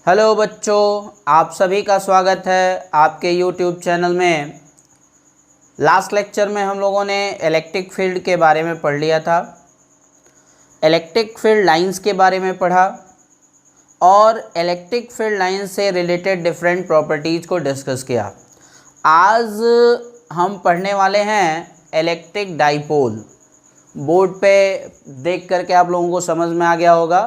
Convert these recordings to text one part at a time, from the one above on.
Hello बच्चों, आप सभी का स्वागत है आपके YouTube चैनल में। लास्ट लेक्चर में हम लोगों ने इलेक्ट्रिक फील्ड के बारे में पढ़ लिया था, इलेक्ट्रिक फील्ड लाइंस के बारे में पढ़ा और इलेक्ट्रिक फील्ड लाइंस से रिलेटेड डिफरेंट प्रॉपर्टीज़ को डिस्कस किया। आज हम पढ़ने वाले हैं इलेक्ट्रिक डाइपोल। बोर्ड पे देख करके आप लोगों को समझ में आ गया होगा।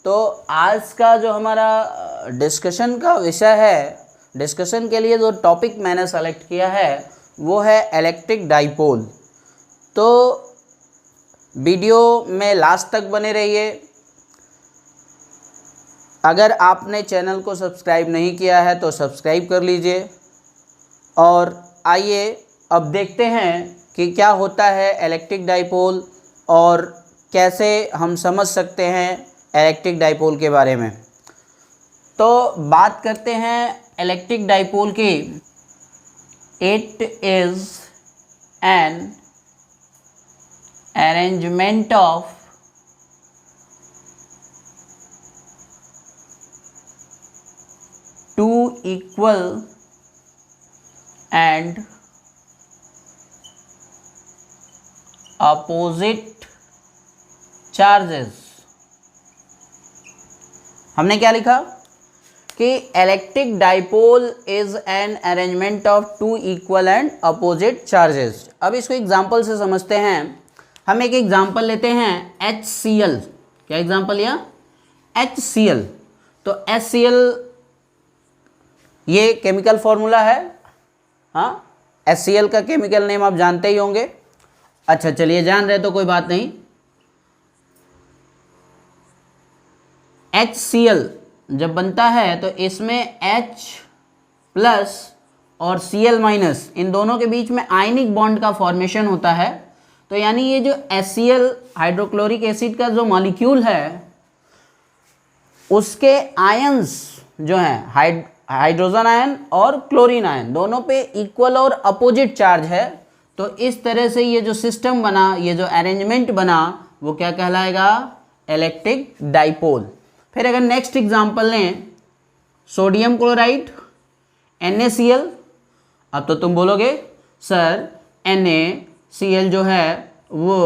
तो आज का जो हमारा डिस्कशन का विषय है, डिस्कशन के लिए जो टॉपिक मैंने सेलेक्ट किया है वो है इलेक्ट्रिक डाइपोल। तो वीडियो में लास्ट तक बने रहिए। अगर आपने चैनल को सब्सक्राइब नहीं किया है तो सब्सक्राइब कर लीजिए। और आइए अब देखते हैं कि क्या होता है इलेक्ट्रिक डाइपोल और कैसे हम समझ सकते हैं इलेक्ट्रिक डाइपोल के बारे में। तो बात करते हैं इलेक्ट्रिक डाइपोल की। It is an arrangement of two equal and opposite charges. हमने क्या लिखा कि electric dipole is an arrangement of two equal and opposite charges. अब इसको एग्जांपल से समझते हैं। हम एक एग्जांपल लेते हैं HCl। क्या एग्जांपल लिया? HCl। तो HCl ये केमिकल फॉर्मूला है। हाँ, HCl का केमिकल नेम आप जानते ही होंगे। अच्छा चलिए, जान रहे तो कोई बात नहीं। HCl जब बनता है तो इसमें H प्लस और Cl माइनस, इन दोनों के बीच में आयनिक बॉन्ड का फॉर्मेशन होता है। तो यानी ये जो HCl हाइड्रोक्लोरिक एसिड का जो मॉलिक्यूल है उसके आयंस जो हैं हाइड्रोजन आयन और क्लोरीन आयन दोनों पे इक्वल और अपोजिट चार्ज है। तो इस तरह से ये जो सिस्टम बना, ये जो अरेंजमेंट बना, वो क्या कहलाएगा? Electric dipole. फिर अगर नेक्स्ट एग्जांपल लें, सोडियम क्लोराइड NaCl। अब तो तुम बोलोगे सर NaCl जो है वो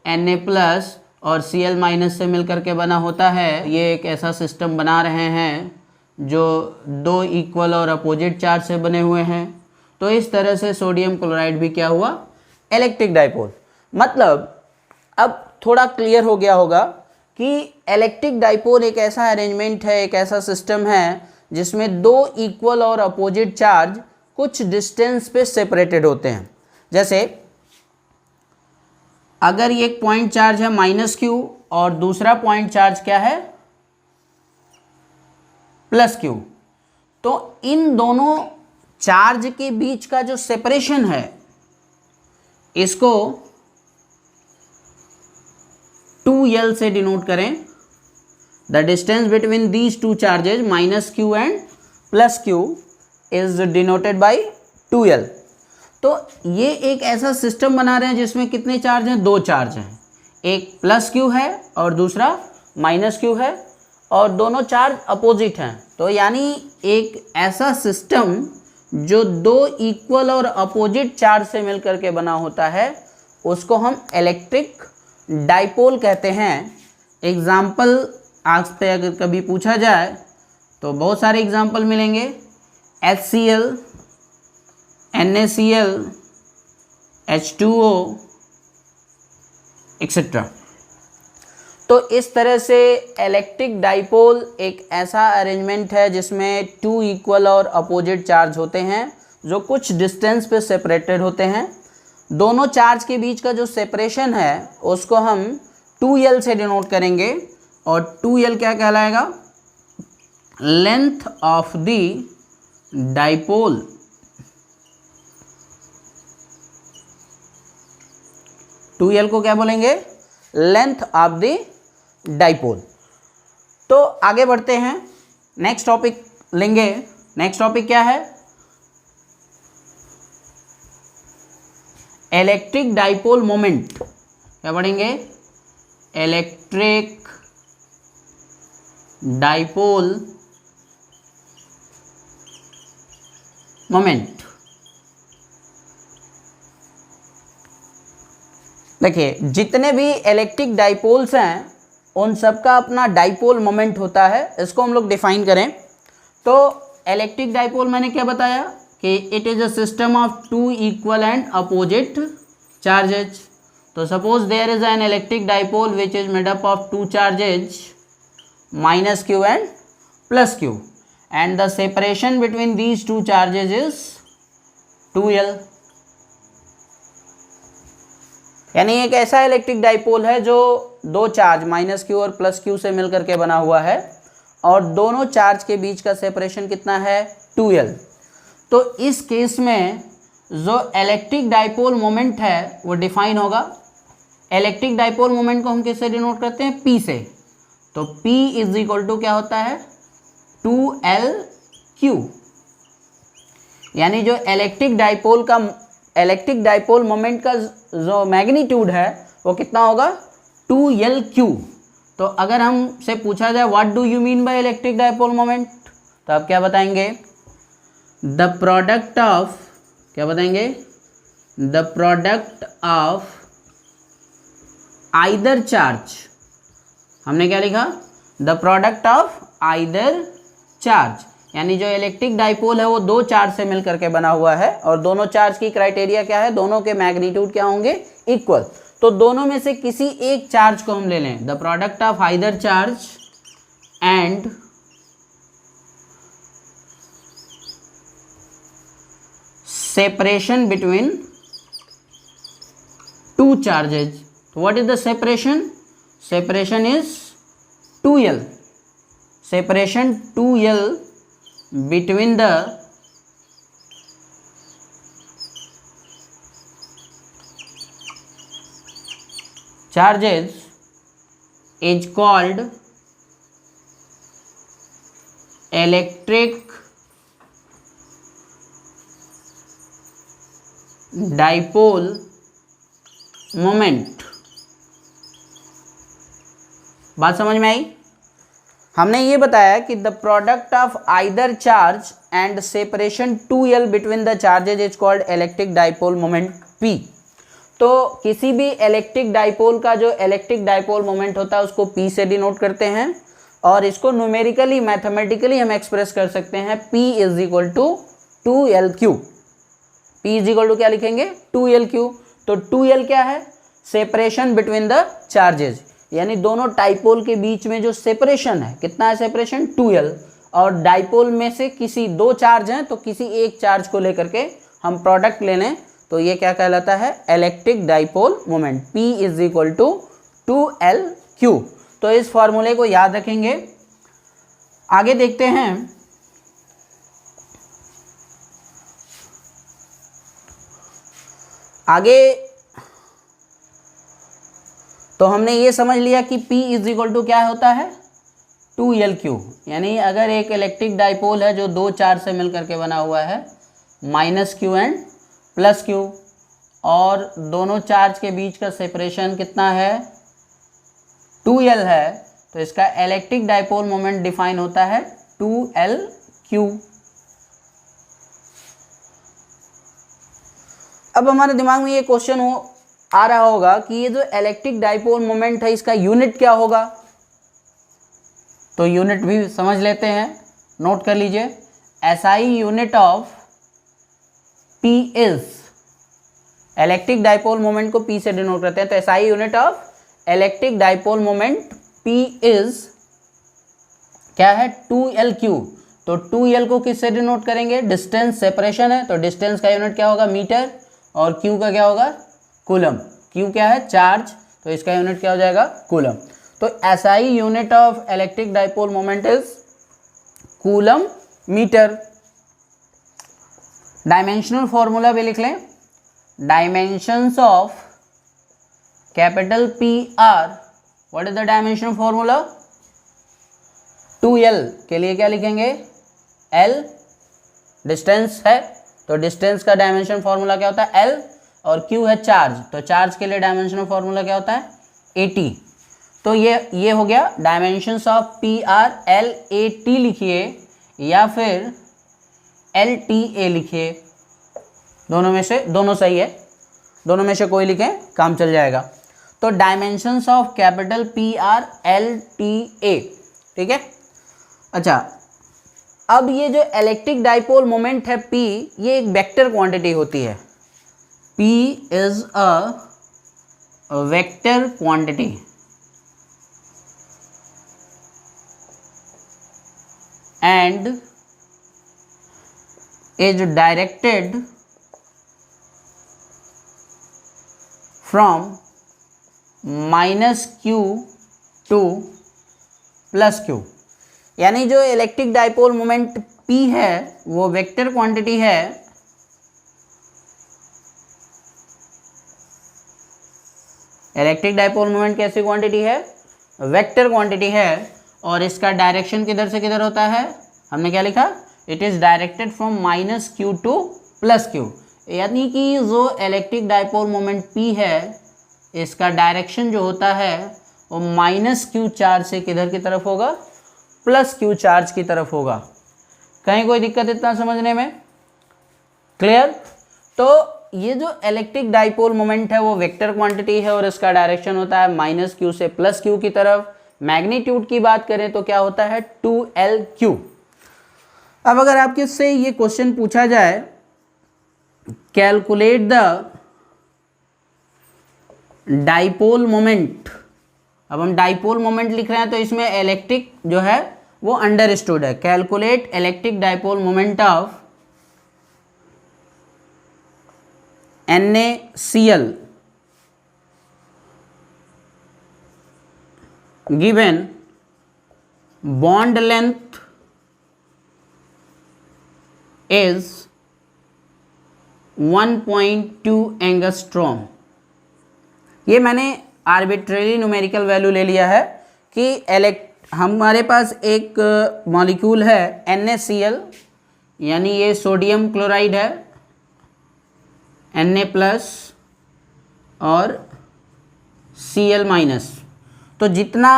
Na प्लस और Cl माइनस से मिलकर के बना होता है। ये एक ऐसा सिस्टम बना रहे हैं जो दो इक्वल और अपोजिट चार्ज से बने हुए हैं। तो इस तरह से सोडियम क्लोराइड भी क्या हुआ? Electric dipole. मतलब अब थोड़ा क्लियर हो गया होगा कि इलेक्ट्रिक डाइपोल एक ऐसा अरेंजमेंट है, एक ऐसा सिस्टम है जिसमें दो इक्वल और अपोजिट चार्ज कुछ डिस्टेंस पे सेपरेटेड होते हैं। जैसे अगर ये एक पॉइंट चार्ज है -Q और दूसरा पॉइंट चार्ज क्या है? +Q। तो इन दोनों चार्ज के बीच का जो सेपरेशन है इसको 2L से डिनोट करें। The distance between these two charges -Q and +Q is denoted by 2L। तो ये एक ऐसा सिस्टम बना रहे हैं जिसमें कितने चार्ज हैं? दो चार्ज हैं। एक +Q है और दूसरा -Q है और दोनों चार्ज अपोजिट हैं। तो यानी एक ऐसा सिस्टम जो दो इक्वल और अपोजिट चार्ज से मिलकर के बना होता है उसको हम इलेक्ट्रिक डाइपोल कहते हैं। एग्जाम्पल आज पे अगर कभी पूछा जाए तो बहुत सारे एग्जाम्पल मिलेंगे। HCl, NaCl, H2O etcetera. तो इस तरह से इलेक्ट्रिक डाइपोल एक ऐसा अरेंजमेंट है जिसमें टू इक्वल और अपोजिट चार्ज होते हैं जो कुछ डिस्टेंस पे सेपरेटेड होते हैं। दोनों चार्ज के बीच का जो सेपरेशन है उसको हम 2L से डिनोट करेंगे और 2L क्या कहलाएगा? Length of the dipole. Two L को क्या बोलेंगे? Length of the dipole. तो आगे बढ़ते हैं, नेक्स्ट टॉपिक लेंगे। नेक्स्ट टॉपिक क्या है? Electric dipole moment. क्या पढ़ेंगे? Electric dipole moment. देखिए जितने भी इलेक्ट्रिक डाइपोल्स हैं उन सबका अपना डाइपोल मोमेंट होता है। इसको हम लोग डिफाइन करें तो इलेक्ट्रिक डाइपोल मैंने क्या बताया कि it is a system of two equal and opposite charges. तो suppose there is an electric dipole which is made up of two charges minus Q and plus q and the separation between these two charges is 2L। यानी एक ऐसा electric dipole है जो दो charge minus Q और plus q से मिलकर के बना हुआ है और दोनों चार्ज के बीच का सेपरेशन कितना है 2L। तो इस केस में जो इलेक्ट्रिक डाइपोल मोमेंट है वो डिफाइन होगा। इलेक्ट्रिक डाइपोल मोमेंट को हम किससे डिनोट करते हैं P से। तो P इज इक्वल टू क्या होता है 2LQ। यानी जो इलेक्ट्रिक डाइपोल मोमेंट का जो मैग्नीट्यूड है वो कितना होगा 2LQ। तो अगर हमसे पूछा जाए what do you mean by electric dipole moment तो आप क्या बताएंगे द प्रोडक्ट ऑफ क्या बताएंगे the product of either charge. हमने क्या लिखा the product of either charge. यानी जो इलेक्ट्रिक डाइपोल है वो दो चार्ज से मिलकर के बना हुआ है और दोनों चार्ज की क्राइटेरिया क्या है दोनों के मैग्नीट्यूड क्या होंगे इक्वल। तो दोनों में से किसी एक चार्ज को हम ले लें the product of either charge and separation between two charges. What is the separation? Separation is 2L। Separation 2L between the charges is called electric dipole moment। बात समझ में आई? हमने ये बताया कि the product of either charge and separation 2L between the charges is called electric dipole moment P। तो किसी भी इलेक्ट्रिक डाइपोल का जो इलेक्ट्रिक डाइपोल मोमेंट होता है उसको P से डिनोट करते हैं और इसको न्यूमेरिकली मैथमेटिकली हम एक्सप्रेस कर सकते हैं P is equal to 2LQ। P is equal to क्या लिखेंगे 2LQ। तो 2L क्या है सेपरेशन बिटवीन द चार्जेज यानी दोनों डाइपोल के बीच में जो सेपरेशन है कितना है सेपरेशन 2L। और डाइपोल में से किसी दो चार्ज हैं तो किसी एक चार्ज को लेकर के हम प्रोडक्ट ले लें तो ये क्या कहलाता है electric dipole moment P is equal to 2LQ। तो इस फॉर्मूले को याद रखेंगे। आगे देखते हैं आगे। तो हमने ये समझ लिया कि P इज इक्वल टू क्या होता है 2LQ। यानी अगर एक इलेक्ट्रिक डाइपोल है जो दो चार्ज से मिलकर के बना हुआ है minus Q and plus Q और दोनों चार्ज के बीच का सेपरेशन कितना है 2L है तो इसका इलेक्ट्रिक डाइपोल मोमेंट डिफाइन होता है 2LQ। अब हमारे दिमाग में ये क्वेश्चन आ रहा होगा कि ये जो इलेक्ट्रिक डाइपोल मोमेंट है इसका यूनिट क्या होगा। तो यूनिट भी समझ लेते हैं, नोट कर लीजिए। SI unit of P is electric dipole moment को P से डिनोट करते हैं। तो SI unit of electric dipole moment P is क्या है 2LQ। तो 2L को किससे डिनोट करेंगे डिस्टेंस सेपरेशन है तो डिस्टेंस का यूनिट क्या होगा मीटर और Q का क्या होगा कूलम। Q क्या है चार्ज तो इसका यूनिट क्या हो जाएगा कूलम। तो SI unit of electric dipole moment is coulomb metre. Dimensional formula भी लिख लें dimensions of capital PR। What is the dimensional formula 2L के लिए क्या लिखेंगे L डिस्टेंस है तो डिस्टेंस का डायमेंशन फॉर्मूला क्या होता है L और Q है चार्ज तो चार्ज के लिए डायमेंशनल फॉर्मूला क्या होता है AT। तो ये हो गया डायमेंशंस ऑफ PR। LAT लिखिए या फिर LTA लिखिए, दोनों में से, दोनों सही है, दोनों में से कोई लिखें काम चल जाएगा। तो dimensions of capital P are LTA, ठीक है। अच्छा, अब ये जो इलेक्ट्रिक डाइपोल मोमेंट है P, ये एक वेक्टर क्वांटिटी होती है। P is a vector quantity and is directed from -q to +q, यानी जो इलेक्ट्रिक डाइपोल मोमेंट P है वो वेक्टर क्वांटिटी है, इलेक्ट्रिक डाइपोल मोमेंट कैसी क्वांटिटी है, वेक्टर क्वांटिटी है, और इसका डायरेक्शन किधर से किधर होता है, हमने क्या लिखा, it is directed from -q to +q, यानी कि जो इलेक्ट्रिक डाइपोल मोमेंट P है इसका डायरेक्शन जो होता है वो -q चार्ज से किधर की तरफ होगा, +q चार्ज की तरफ होगा। कहीं कोई दिक्कत इतना समझने में, क्लियर। तो ये जो इलेक्ट्रिक डाइपोल मोमेंट है वो वेक्टर क्वांटिटी है और इसका डायरेक्शन होता है -q से +q की तरफ। मैग्नीट्यूड की बात करें तो क्या होता है, 2Lq। अब अगर आपके से ये क्वेश्चन पूछा जाए, कैलकुलेट द डाइपोल मोमेंट, अब हम डाइपोल मोमेंट लिख रहे हैं तो इसमें इलेक्ट्रिक जो है वो अंडरस्टूड है। Calculate electric dipole moment of NaCl given bond length is 1.2 angstrom. ये मैंने आर्बिट्रेरी न्यूमेरिकल वैल्यू ले लिया है कि हमारे पास एक मॉलिक्यूल है NaCl, यानी ये सोडियम क्लोराइड है, Na+ और Cl-। तो जितना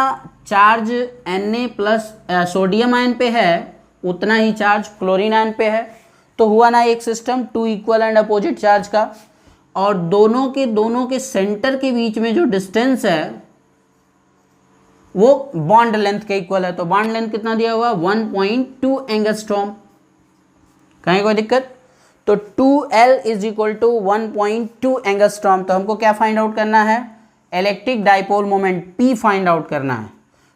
चार्ज Na+ सोडियम आयन पे है उतना ही चार्ज क्लोरीन आयन पे है। तो हुआ ना एक system 2 equal and opposite charge का, और दोनों के सेंटर के बीच में जो डिस्टेंस है वो बॉन्ड लेंथ के इक्वल है। तो बॉन्ड लेंथ कितना दिया हुआ, 1.2 एंगस्ट्रॉम। कहीं कोई दिक्कत, तो 2L is equal to 1.2 angstrom. तो हमको क्या फाइंड आउट करना है, electric dipole moment P find out करना है।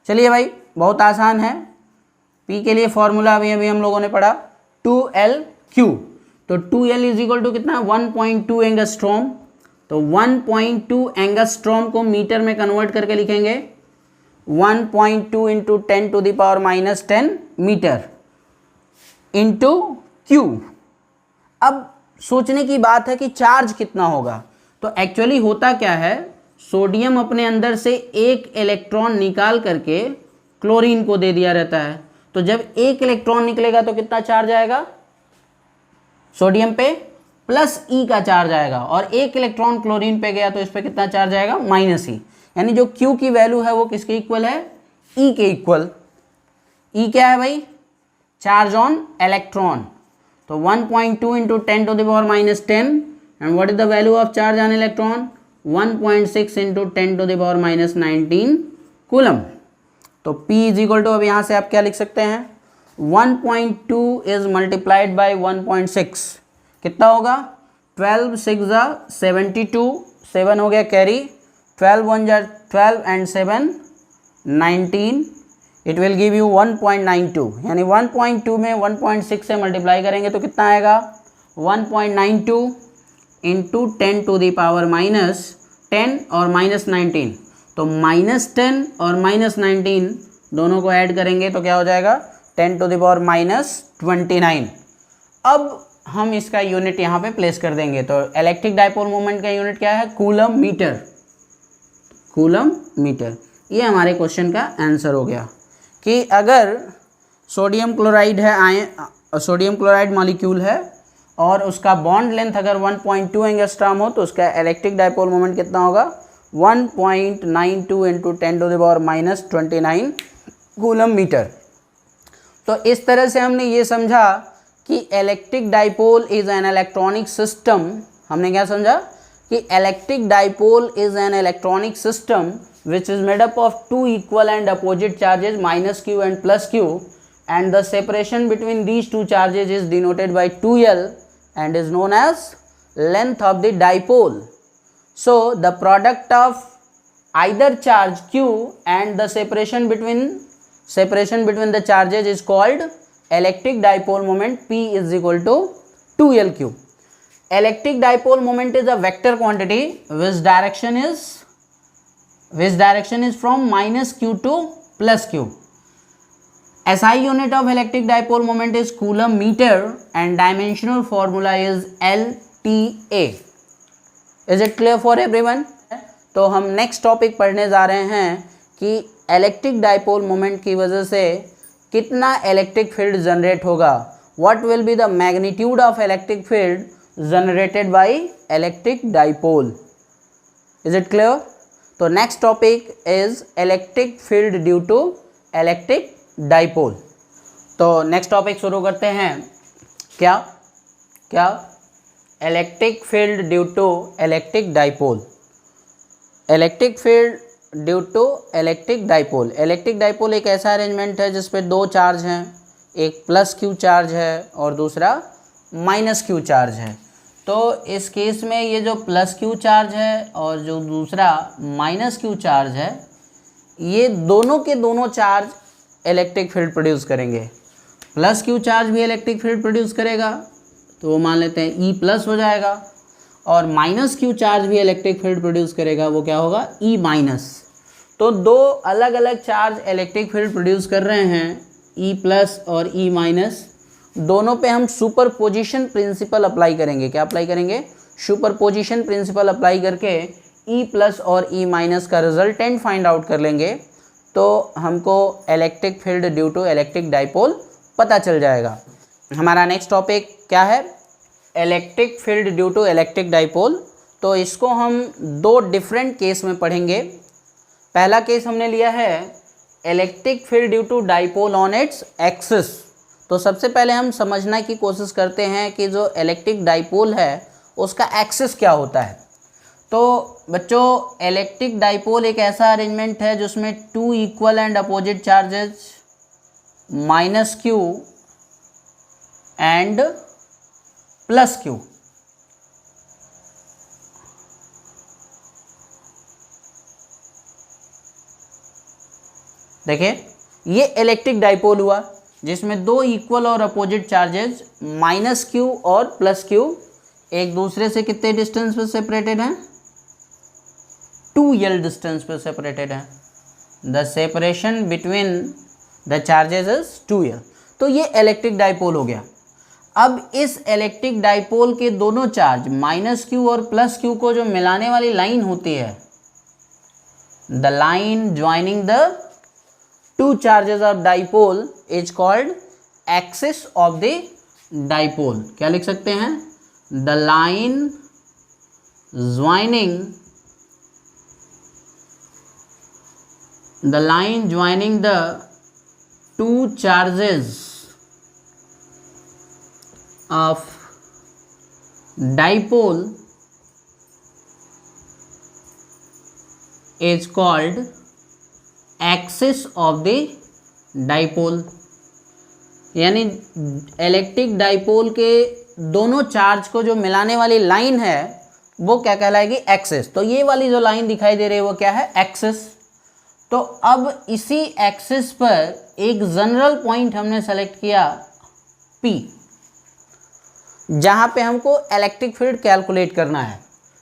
चलिए भाई, बहुत आसान है। P के लिए फॉर्मूला अभी हम लोगों ने पढ़ा, 2Lq। तो 2L इज इक्वल टू कितना, 1.2 एंगस्ट्रॉम। तो 1.2 एंगस्ट्रॉम को मीटर में कन्वर्ट करके लिखेंगे 1.2 इंटू 10⁻⁻10 मीटर इंटू Q। अब सोचने की बात है कि चार्ज कितना होगा। तो एक्चुअली होता क्या है, सोडियम अपने अंदर से एक इलेक्ट्रॉन निकाल करके क्लोरीन को दे दिया रहता है। तो जब एक इलेक्ट्रॉन निकलेगा तो कितना चार्ज आएगा सोडियम पे, +E का चार्ज आएगा, और एक इलेक्ट्रॉन क्लोरीन पे गया तो इस पे कितना चार्ज आएगा, -E। यानी जो Q की वैल्यू है वो किसके इक्वल है, E के इक्वल। E क्या है भाई, चार्ज ऑन इलेक्ट्रॉन। तो 1.2 into 10⁻10 and what is the value of charge on electron, 1.6 into 10⁻19 coulomb. तो P इज इक्वल टू, अब यहाँ से आप क्या लिख सकते हैं, 1.2 इज मल्टीप्लाइड बाई 1.6 कितना होगा, 12 6 72, 7 हो गया carry, 12 1 12 and 7 19, it will give you 1.92। यानी 1.2 में 1.6 से मल्टीप्लाई करेंगे तो कितना आएगा, 1.92 इंटू 10⁻10 और -19। तो -10 और -19 दोनों को ऐड करेंगे तो क्या हो जाएगा, 10⁻29। अब हम इसका यूनिट यहाँ पे प्लेस कर देंगे। तो इलेक्ट्रिक डाइपोल मोमेंट का यूनिट क्या है, कूलम मीटर। कूलम मीटर, ये हमारे क्वेश्चन का आंसर हो गया कि अगर सोडियम क्लोराइड है, सोडियम क्लोराइड मॉलिक्यूल है और उसका बॉन्ड लेंथ अगर 1.2 एंगस्ट्रॉम हो तो उसका इलेक्ट्रिक डाइपोल मोमेंट कितना होगा, 1.92 इंटू 10⁻29 कूलम मीटर। तो इस तरह से हमने ये समझा कि electric dipole is an electronic system, हमने क्या समझा कि electric dipole is an electronic system which is made up of two equal and opposite charges minus q and plus q, and the separation between these two charges is denoted by 2l and is known as length of the dipole. So the product of either charge q and the separation between the charges is called electric dipole moment. P is equal to 2lq. Electric dipole moment is a vector quantity which direction is from minus q to plus q. SI unit of electric dipole moment is coulomb meter and dimensional formula is LTA. Is it clear for everyone? तो हम next topic पढ़ने जा रहे हैं कि electric dipole moment की वजह से कितना इलेक्ट्रिक फील्ड जनरेट होगा. What will be the magnitude of electric field generated by electric dipole. Is it clear? तो next topic is electric field due to electric dipole. तो नेक्स्ट टॉपिक शुरू करते हैं. क्या electric field due to electric dipole. Electric field due to electric dipole. Electric dipole एक ऐसा arrangement है जिसपे दो चार्ज हैं, एक प्लस क्यू चार्ज है और दूसरा माइनस क्यू चार्ज है. तो इस केस में ये जो प्लस क्यू चार्ज है और जो दूसरा माइनस क्यू चार्ज है, ये दोनों के दोनों चार्ज इलेक्ट्रिक फील्ड प्रोड्यूस करेंगे. प्लस क्यू चार्ज भी इलेक्ट्रिक फील्ड प्रोड्यूस करेगा तो वो मान लेते हैं ई प्लस हो जाएगा, और माइनस क्यू चार्ज भी इलेक्ट्रिक फील्ड प्रोड्यूस करेगा, वो क्या होगा ई माइनस. तो दो अलग अलग चार्ज इलेक्ट्रिक फील्ड प्रोड्यूस कर रहे हैं, ई प्लस और ई माइनस. दोनों पे हम सुपरपोजिशन प्रिंसिपल अप्लाई करेंगे. क्या अप्लाई करेंगे? सुपरपोजिशन प्रिंसिपल अप्लाई करके ई प्लस और ई माइनस का रिजल्टेंट फाइंड आउट कर लेंगे तो हमको electric field due to electric dipole पता चल जाएगा. हमारा नेक्स्ट टॉपिक क्या है? Electric field due to electric dipole. तो इसको हम दो डिफरेंट केस में पढ़ेंगे. पहला केस हमने लिया है electric field due to dipole on its axis. तो सबसे पहले हम समझने की कोशिश करते हैं कि जो इलेक्ट्रिक डाइपोल है उसका एक्सिस क्या होता है. तो बच्चों इलेक्ट्रिक डाइपोल एक ऐसा अरेंजमेंट है जिसमें two equal and opposite charges minus Q and plus Q देखिए ये इलेक्ट्रिक डाइपोल हुआ जिसमें दो इक्वल और अपोजिट चार्जेस माइनस क्यू और प्लस क्यू एक दूसरे से कितने डिस्टेंस पे सेपरेटेड हैं? 2l डिस्टेंस पे सेपरेटेड हैं. The separation between the charges is 2l. तो ये इलेक्ट्रिक डाइपोल हो गया. अब इस इलेक्ट्रिक डाइपोल के दोनों चार्ज माइनस क्यू और प्लस क्यू को जो मिलाने वाली लाइन होती है, the line joining the two charges of dipole is called axis of the dipole. क्या लिख सकते हैं? The line joining the two charges of dipole is called axis of the dipole. यानी इलेक्ट्रिक डाइपोल के दोनों charge को जो मिलाने वाली लाइन है वो क्या कहलाएगी? एक्सिस. तो ये वाली जो लाइन दिखाई दे रही है वो क्या है? एक्सिस. तो अब इसी एक्सिस पर एक जनरल पॉइंट हमने सेलेक्ट किया P, जहाँ पे हमको इलेक्ट्रिक फील्ड कैलकुलेट करना है.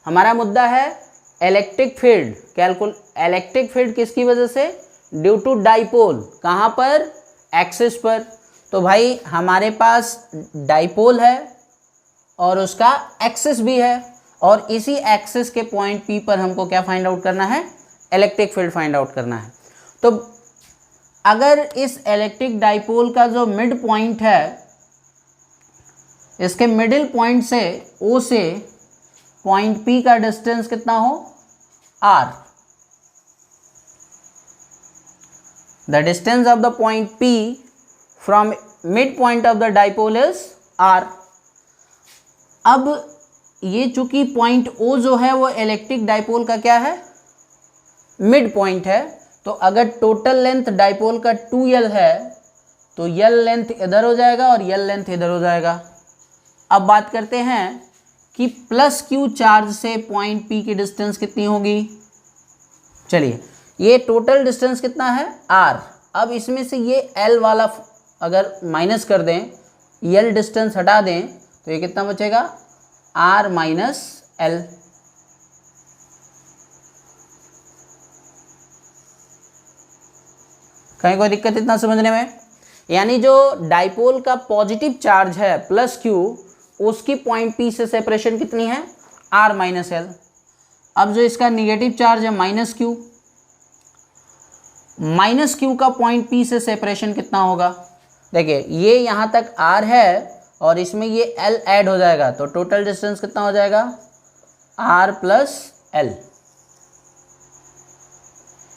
हमारा मुद्दा है इलेक्ट्रिक फील्ड. इलेक्ट्रिक फील्ड किसकी वजह से? Due to dipole. कहाँ पर? एक्सिस पर. तो भाई हमारे पास डाइपोल है और उसका एक्सिस भी है, और इसी एक्सिस के पॉइंट P पर हमको क्या फाइंड आउट करना है? इलेक्ट्रिक फील्ड फाइंड आउट करना है. तो अगर इस इलेक्ट्रिक डाइपोल का जो मिड पॉइंट है, इसके मिडिल पॉइंट से O से पॉइंट P का डिस्टेंस कितना हो? R. The distance of the point P from midpoint of the dipole is R। अब ये चूंकि पॉइंट O जो है वो इलेक्ट्रिक डाइपोल का क्या है, मिड पॉइंट है, तो अगर टोटल लेंथ डाइपोल का 2L है तो L लेंथ इधर हो जाएगा और L लेंथ इधर हो जाएगा। अब बात करते हैं कि प्लस Q चार्ज से पॉइंट P की डिस्टेंस कितनी होगी। चलिए, ये टोटल डिस्टेंस कितना है R। अब इसमें से ये L वाला अगर माइनस कर दें, L डिस्टेंस हटा दें, तो ये कितना बचेगा, R माइनस L। कहीं कोई दिक्कत इतना समझने में? यानी जो डाइपोल का पॉजिटिव चार्ज है प्लस Q, उसकी पॉइंट P से सेपरेशन कितनी है, R माइनस L। अब जो इसका निगेटिव चार्ज है माइनस Q का पॉइंट P से सेपरेशन कितना होगा। देखिए, ये यहाँ तक R है और इसमें ये L ऐड हो जाएगा, तो टोटल डिस्टेंस कितना हो जाएगा, R प्लस L।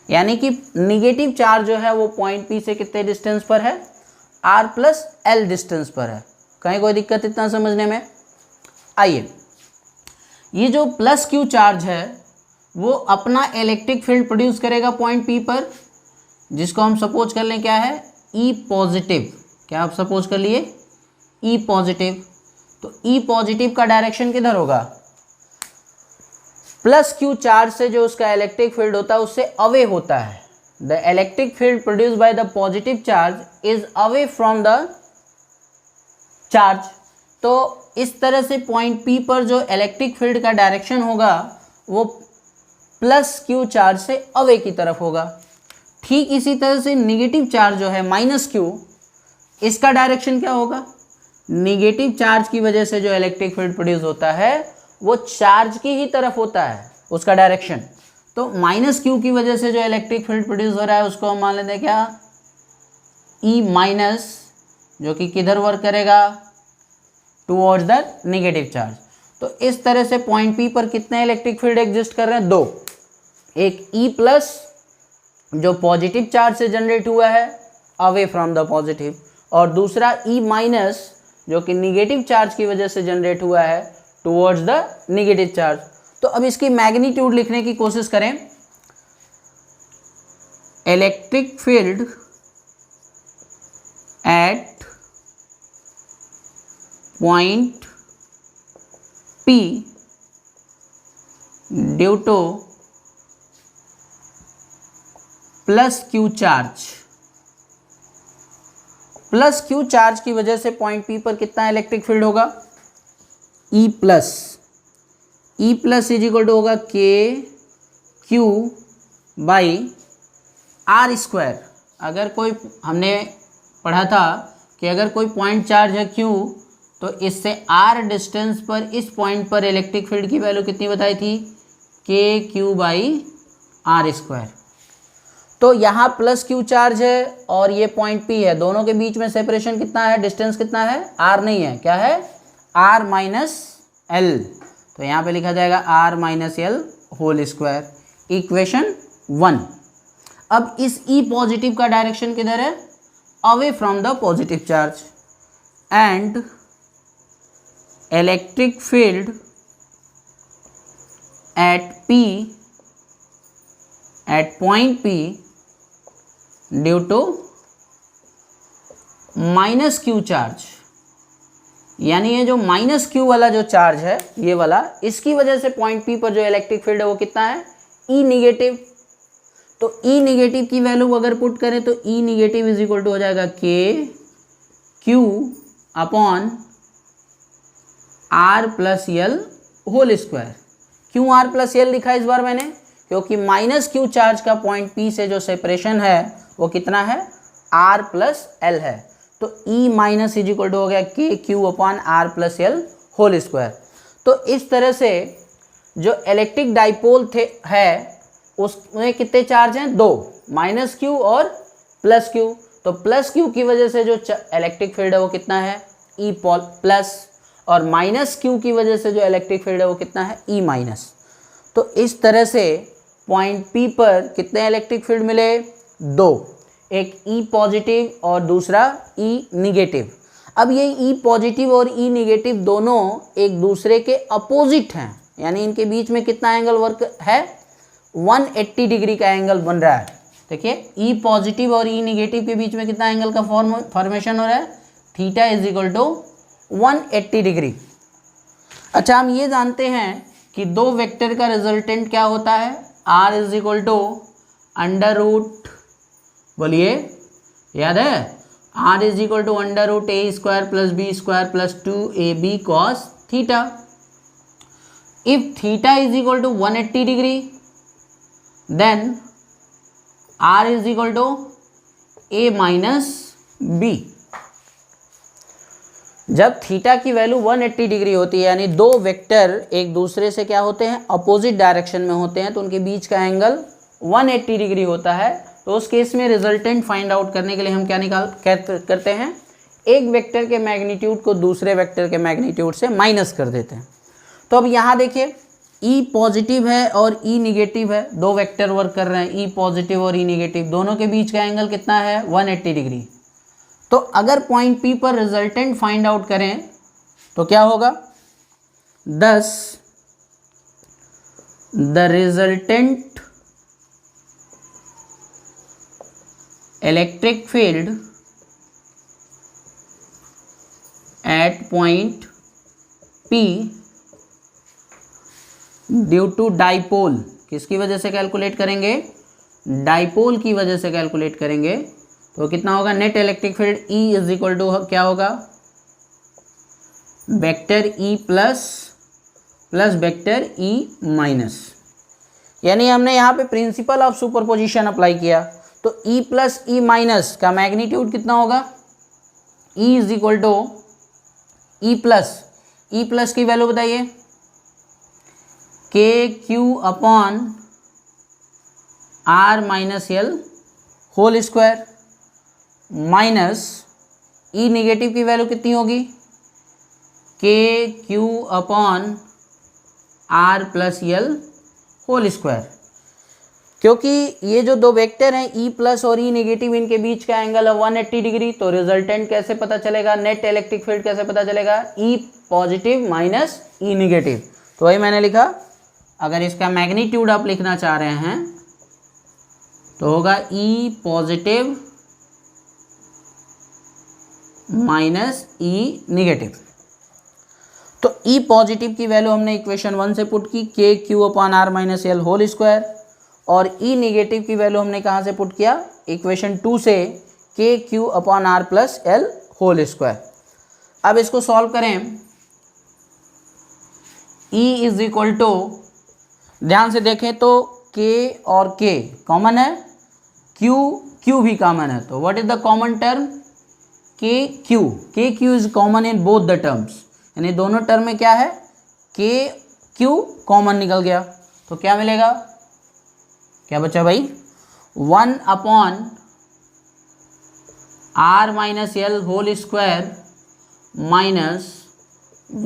यानी कि निगेटिव चार्ज जो है वो पॉइंट P से कितने डिस्टेंस पर है, R प्लस L डिस्टेंस पर है। कहीं कोई दिक्कत इतना समझने में? आइए, ये जो प्लस Q चार्ज है वो अपना इलेक्ट्रिक फील्ड प्रोड्यूस करेगा पॉइंट P पर, जिसको हम सपोज कर लें क्या है, E पॉजिटिव। क्या आप सपोज कर लिए, E पॉजिटिव। तो E पॉजिटिव का डायरेक्शन किधर होगा, प्लस Q चार्ज से जो उसका इलेक्ट्रिक फील्ड होता है उससे अवे होता है। The electric field produce by the positive charge is away from the charge. तो इस तरह से पॉइंट P पर जो इलेक्ट्रिक फील्ड का डायरेक्शन होगा वो प्लस Q चार्ज से अवे की तरफ होगा। ठीक इसी तरह से निगेटिव चार्ज जो है माइनस Q, इसका डायरेक्शन क्या होगा, निगेटिव चार्ज की वजह से जो इलेक्ट्रिक फील्ड प्रोड्यूस होता है वो चार्ज की ही तरफ होता है उसका डायरेक्शन। तो माइनस Q की वजह से जो इलेक्ट्रिक फील्ड प्रोड्यूस हो रहा है उसको हम मान लेते हैं क्या, E माइनस, जो कि किधर वर्क करेगा, टुवर्ड्स द निगेटिव चार्ज। तो इस तरह से पॉइंट P पर कितने इलेक्ट्रिक फील्ड एग्जिस्ट कर रहे हैं, दो। एक E प्लस जो पॉजिटिव चार्ज से जनरेट हुआ है अवे फ्रॉम द पॉजिटिव, और दूसरा E माइनस जो कि निगेटिव चार्ज की वजह से जनरेट हुआ है टुवर्ड्स द निगेटिव चार्ज। तो अब इसकी मैग्नीट्यूड लिखने की कोशिश करें। Electric field at point P due to plus Q charge. Plus Q charge की वजह से पॉइंट P पर कितना इलेक्ट्रिक फील्ड होगा, E plus is equal to होगा KQ बाई R स्क्वायर। अगर कोई, हमने पढ़ा था कि अगर कोई पॉइंट चार्ज है Q, तो इससे R डिस्टेंस पर इस पॉइंट पर इलेक्ट्रिक फील्ड की वैल्यू कितनी बताई थी, KQ बाई R स्क्वायर। तो यहाँ प्लस Q चार्ज है और ये पॉइंट P है, दोनों के बीच में सेपरेशन कितना है, डिस्टेंस कितना है, R नहीं है, क्या है, R माइनस L। तो यहाँ पे लिखा जाएगा R minus L whole square, equation 1। अब इस E पॉजिटिव का डायरेक्शन किधर है, away from the positive charge, and electric field at point P due to minus Q charge. यानी ये जो माइनस Q वाला जो चार्ज है, ये वाला, इसकी वजह से पॉइंट P पर जो इलेक्ट्रिक फील्ड है वो कितना है, E निगेटिव। तो E निगेटिव की वैल्यू अगर पुट करें तो E negative is equal to हो जाएगा KQ upon R plus L whole square. क्यों R प्लस L लिखा इस बार मैंने, क्योंकि माइनस Q चार्ज का पॉइंट P से जो सेपरेशन है वो कितना है, R प्लस L है। तो E minus is equal to हो गया KQ upon R plus L whole square. तो इस तरह से जो इलेक्ट्रिक डाइपोल है उसमें कितने चार्ज हैं, दो, माइनस Q और प्लस Q। तो प्लस Q की वजह से जो इलेक्ट्रिक फील्ड है वो कितना है, E प्लस, और माइनस Q की वजह से जो इलेक्ट्रिक फील्ड है वो कितना है, E माइनस। तो इस तरह से पॉइंट P पर कितने इलेक्ट्रिक फील्ड मिले, दो, एक E पॉजिटिव और दूसरा E निगेटिव। अब ये ई पॉजिटिव और ई नेगेटिव दोनों एक दूसरे के अपोजिट हैं, यानी इनके बीच में कितना एंगल वर्क है, 180 डिग्री का एंगल बन रहा है। देखिए ई पॉजिटिव और ई नेगेटिव के बीच में कितना एंगल का फॉर्मेशन हो रहा है, theta is equal to 180 degree. अच्छा, हम ये जानते हैं कि दो वेक्टर का रिजल्टेंट क्या होता है, R is equal to under root, बोलिए याद है, R is equal to under root A square plus B square plus 2ab cos theta. If theta is equal to 180 degree then R is equal to A minus B. जब theta की value 180 degree होती है, यानी दो vector एक दूसरे से क्या होते हैं, अपोजिट डायरेक्शन में होते हैं, तो उनके बीच का एंगल 180 डिग्री होता है। तो उस केस में रिजल्टेंट फाइंड आउट करने के लिए हम क्या करते हैं, एक वेक्टर के मैग्नीट्यूड को दूसरे वेक्टर के मैग्नीट्यूड से माइनस कर देते हैं। तो अब यहाँ देखिए ई पॉजिटिव है और ई निगेटिव है, दो वेक्टर वर्क कर रहे हैं, ई पॉजिटिव और ई निगेटिव, दोनों के बीच का एंगल कितना है, 180 डिग्री। तो अगर पॉइंट P पर रिजल्टेंट फाइंड आउट करें तो क्या होगा, thus the resultant electric field at point P due to dipole, किसकी वजह से कैलकुलेट करेंगे, डाइपोल की वजह से कैलकुलेट करेंगे, तो कितना होगा, net electric field E is equal to क्या होगा, vector E plus vector E minus. यानी हमने यहाँ पे प्रिंसिपल ऑफ सुपरपोजिशन अप्लाई किया, तो E प्लस E माइनस का मैग्नीट्यूड कितना होगा, E is equal to E plus की वैल्यू बताइए, K Q upon are minus L whole square, minus E negative की वैल्यू कितनी होगी, K Q upon are plus L whole square. क्योंकि ये जो दो वेक्टर हैं ई प्लस और ई नेगेटिव, इनके बीच का एंगल है 180 डिग्री, तो रिजल्टेंट कैसे पता चलेगा, नेट इलेक्ट्रिक फील्ड कैसे पता चलेगा, ई पॉजिटिव माइनस ई नेगेटिव। तो वही मैंने लिखा, अगर इसका मैग्नीट्यूड आप लिखना चाह रहे हैं तो होगा E positive minus E negative. तो ई पॉजिटिव की वैल्यू हमने इक्वेशन 1 से पुट की, K Q upon are minus L whole square, और ई निगेटिव की वैल्यू हमने कहाँ से पुट किया, इक्वेशन 2 से, K Q upon are plus L whole square. अब इसको सॉल्व करें, ई इज इक्वल टू, ध्यान से देखें तो के और के कॉमन है, क्यू भी कॉमन है, तो what is the common term, k q is common in both the terms, यानी दोनों टर्म में क्या है, के क्यू कॉमन निकल गया, तो क्या मिलेगा, क्या बचा भाई, 1 upon are minus L whole square minus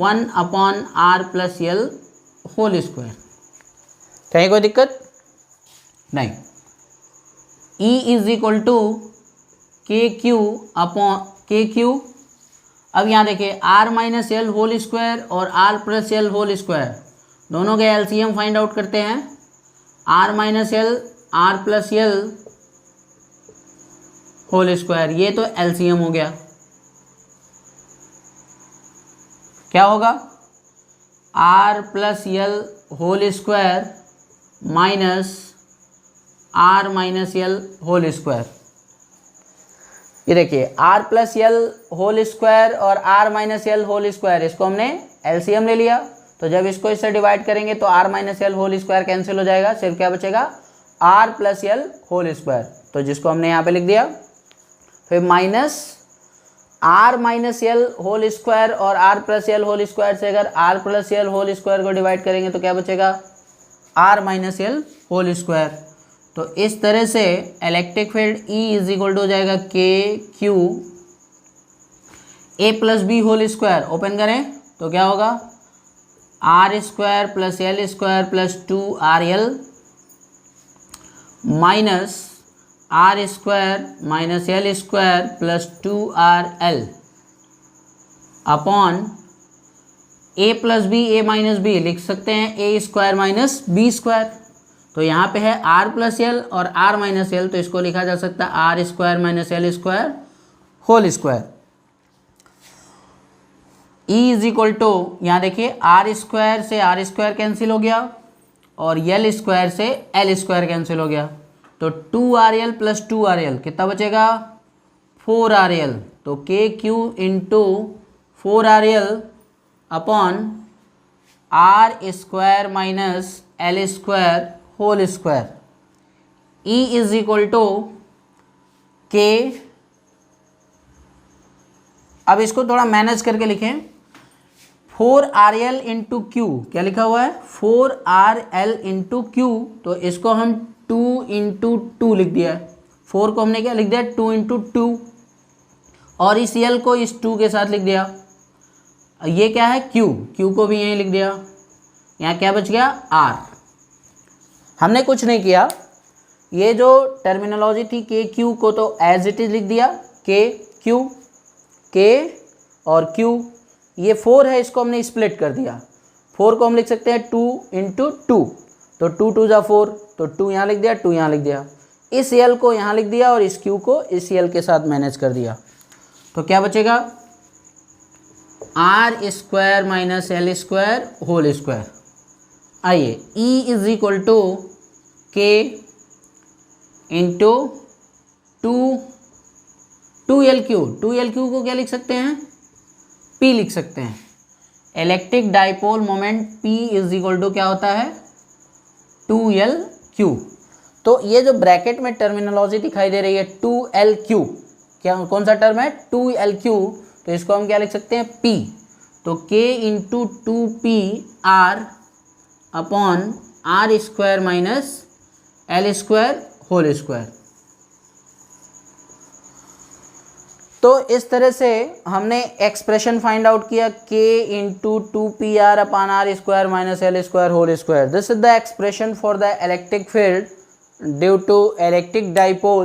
1 upon are plus L whole square. कहीं कोई दिक्कत नहीं। E is equal to k Q upon k q. अब यहाँ देखिए r minus L whole square और r plus L whole square दोनों के एलसीएम फाइंड आउट करते हैं। R minus l r plus L whole square, ये तो एलसीएम हो गया, क्या होगा, r plus L whole square minus r minus L whole square. ये देखिए r plus L whole square और r minus L whole square, इसको हमने एलसीएम ले लिया, तो जब इसको इससे डिवाइड करेंगे तो r minus L whole square cancel हो जाएगा, सिर्फ क्या बचेगा, r plus L whole square, तो जिसको हमने यहाँ पे लिख दिया। फिर minus r minus L whole square और r plus L whole square से अगर r plus L whole square को डिवाइड करेंगे तो क्या बचेगा, r minus L whole square. तो इस तरह से electric field E is equal to हो जाएगा के Q A plus B whole square, open करें तो क्या होगा, R square plus L square plus 2RL minus R square minus L square plus 2RL upon a plus B A minus B, लिख सकते हैं A square minus B square. तो यहाँ पे है r प्लस एल और r माइनस एल, तो इसको लिखा जा सकता है R square minus L square whole square. E is equal to, यहाँ देखिए आर स्क्वायर से आर स्क्वायर कैंसिल हो गया और एल स्क्वायर से एल स्क्वायर कैंसिल हो गया, तो 2RL प्लस 2RL कितना बचेगा 4RL। तो K Q into 4RL upon R square minus L square whole square. E is equal to K, अब इसको थोड़ा मैनेज करके लिखें, 4RL इंटू क्यू, क्या लिखा हुआ है 4RL इंटू क्यू, तो इसको हम 2 इंटू 2 लिख दिया है। 4 को हमने क्या लिख दिया 2 इंटू 2 और इस L को इस 2 के साथ लिख दिया। ये क्या है Q, Q को भी यहीं लिख दिया। यहाँ क्या बच गया R। हमने कुछ नहीं किया, ये जो टर्मिनोलॉजी थी के क्यू को तो एज इट इज लिख दिया, के क्यू, के और Q। ये 4 है, इसको हमने स्प्लिट कर दिया। 4 को हम लिख सकते हैं 2 इंटू 2, तो 2 2 जा 4, तो 2 यहाँ लिख दिया, 2 यहाँ लिख दिया। इस L को यहाँ लिख दिया और इस Q को इस L के साथ मैनेज कर दिया। तो क्या बचेगा R square minus L square whole square. आइए E is equal to K into 2LQ, 2LQ को क्या लिख सकते हैं P लिख सकते हैं। Electric dipole moment P is equal to क्या होता है 2LQ। तो ये जो ब्रैकेट में टर्मिनोलॉजी दिखाई दे रही है 2LQ, क्या कौन सा टर्म है 2LQ, तो इसको हम क्या लिख सकते हैं P। तो K into 2P R upon R square minus L square whole square. तो इस तरह से हमने एक्सप्रेशन फाइंड आउट किया K into 2PR upon R square minus L square whole square. This is the expression for the electric field due to electric dipole